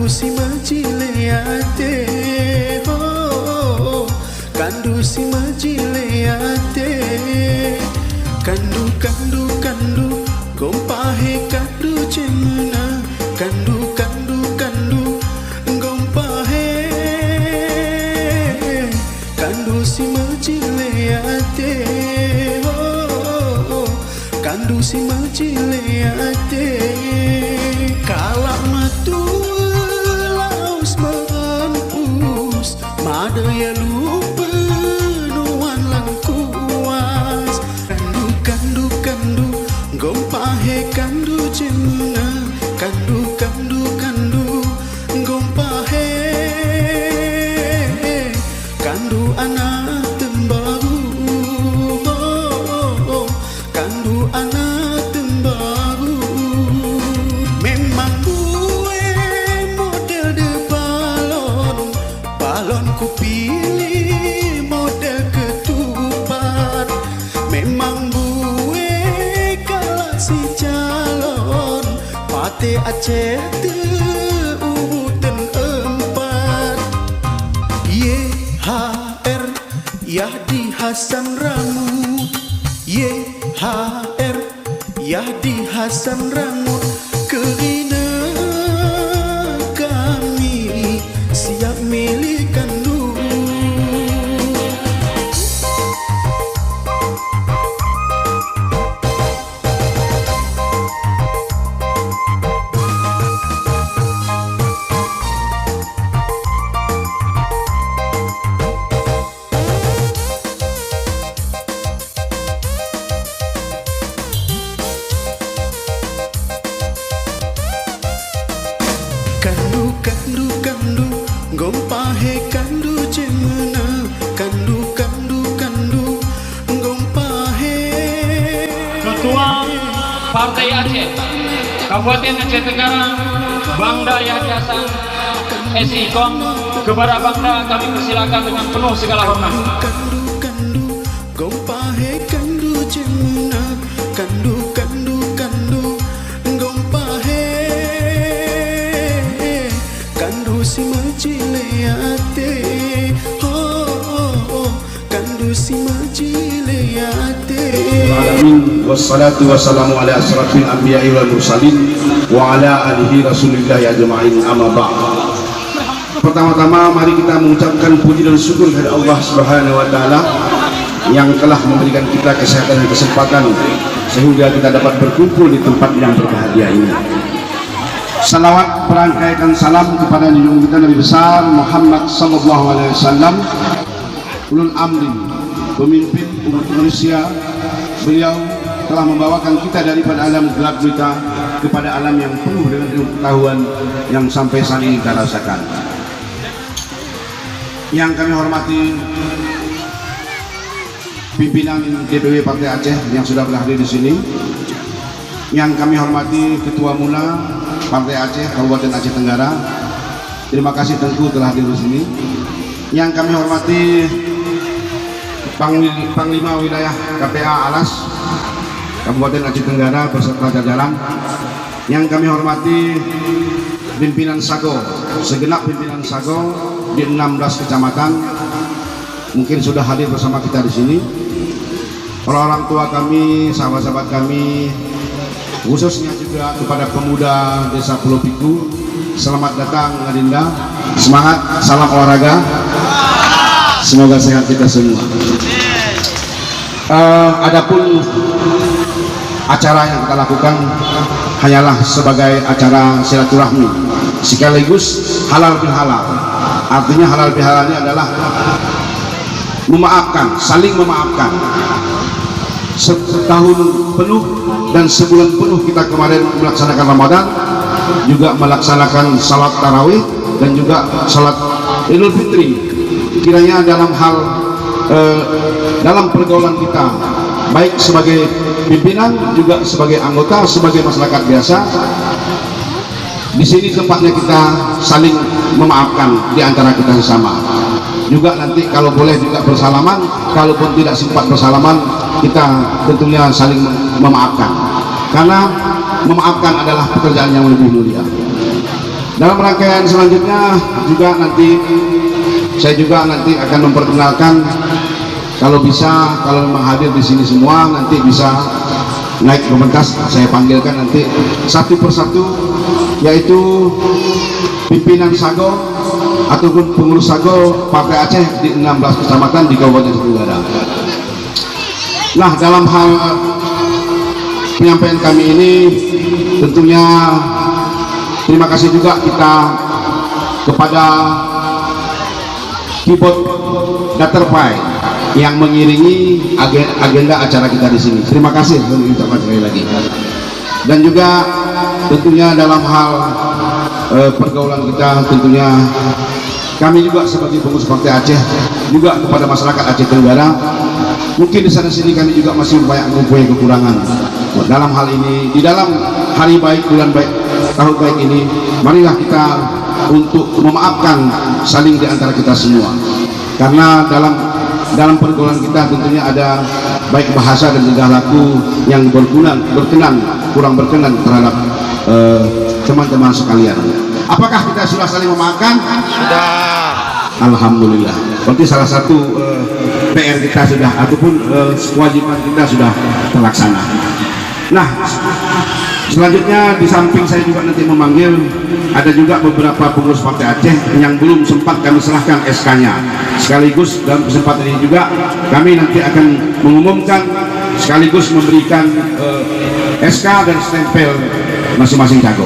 si majileate, oh, kandu si majileate, kandu kandu kandu, gompahe kandu cemena, kandu kandu kandu, gompahe, kandu si majileate, oh, kandu si majileate, kalak matu laus mampus, madaya lupa nuan langkuas, kandu kandu kandu, gompahe kandu cemena, kandu kandu kandu, gompahe, kandu anak tembahu, oh, kandu anak tembahu. Memang gue model de balon, balon ku pilih model ketupat. Memang gue kalah si calon, Pate Aceh Teuten 4. YHR Yahdi Hasan Ramut, YHR Yahdi Hasan Ramut, kerana kami siap milik kandu. Kandu kandu kandu, gompahe kandu cemena, kandu kandu kandu, gompahe. Ketua Partai Aceh Kabupaten Aceh Tenggara, Bangda Yahdi Hasan SI-Kom, kepada Bangda kami persilakan dengan penuh segala hormat. Kandu kandu, gompahe kandu cemena, kandu kandu kandu, gompahe, kandu si majileate, oh, kandu si majileate. Alamin wassalatu wassalamu ala asrafil anbiya'i wal mursalin wa ala alihi rasulillah ajma'in, amma ba'd. Pertama-tama mari kita mengucapkan puji dan syukur kepada Allah Subhanahu wa taala yang telah memberikan kita kesehatan dan kesempatan sehingga kita dapat berkumpul di tempat yang berbahagia ini. Salawat perangkaikan salam kepada junjungan kita Nabi besar Muhammad sallallahu alaihi wasallam, ulul amri, pemimpin umat manusia. Beliau telah membawakan kita daripada alam gelap kita kepada alam yang penuh dengan ilmu pengetahuan yang sampai saat ini kita rasakan. Yang kami hormati pimpinan DPW Partai Aceh yang sudah berhadir di sini. Yang kami hormati Ketua Mula Partai Aceh Kabupaten Aceh Tenggara. Terima kasih tentu telah hadir di sini. Yang kami hormati Panglima Wilayah KPA Alas Kabupaten Aceh Tenggara beserta jajaran. Yang kami hormati pimpinan Sago, segenap pimpinan Sago di 16 kecamatan mungkin sudah hadir bersama kita di sini. Orang-orang tua kami, sahabat-sahabat kami, khususnya juga kepada pemuda Desa Pulau Piku, selamat datang Adinda, semangat, salam olahraga, semoga sehat kita semua. Adapun acara yang kita lakukan hanyalah sebagai acara silaturahmi sekaligus halal bil halal. Artinya halal bil halal ini adalah memaafkan, saling memaafkan. Setahun penuh dan sebulan penuh kita kemarin melaksanakan Ramadan, juga melaksanakan salat tarawih dan juga salat Idul Fitri. Kiranya dalam hal dalam pergaulan kita, baik sebagai pimpinan juga sebagai anggota, sebagai masyarakat biasa, di sini tempatnya kita saling memaafkan di antara kita sesama. Juga nanti kalau boleh juga bersalaman, kalaupun tidak sempat bersalaman, kita tentunya saling memaafkan, karena memaafkan adalah pekerjaan yang lebih mulia. Dalam rangkaian selanjutnya juga saya juga nanti akan memperkenalkan, kalau bisa, kalau memang hadir di sini semua nanti bisa naik ke pentas, saya panggilkan nanti satu persatu, yaitu pimpinan Sago ataupun pengurus Sago Partai Aceh di 16 kecamatan di Kabupaten Tenggara. Nah, dalam hal penyampaian kami ini tentunya terima kasih juga kita kepada keyboard Daterpai yang mengiringi agenda acara kita di sini. Terima kasih mengucapkan sekali lagi. Dan juga tentunya dalam hal pergaulan kita, tentunya kami juga sebagai pengurus Partai Aceh juga kepada masyarakat Aceh Tenggara, mungkin di sana sini kami juga masih mempunyai kekurangan. Dalam hal ini, di dalam hari baik, bulan baik, tahun baik ini, marilah kita untuk memaafkan saling di antara kita semua. Karena dalam pergaulan kita tentunya ada baik bahasa dan tingkah laku yang berkenan, kurang berkenan terhadap teman-teman sekalian. Apakah kita sudah saling memaafkan? Sudah. Alhamdulillah. Berarti salah satu PR kita sudah, ataupun kewajiban kita sudah terlaksana. Nah, selanjutnya di samping saya juga nanti memanggil, ada juga beberapa pengurus Partai Aceh yang belum sempat kami serahkan SK-nya. Sekaligus dalam kesempatan ini juga kami nanti akan mengumumkan sekaligus memberikan SK dan stempel masing-masing Cago.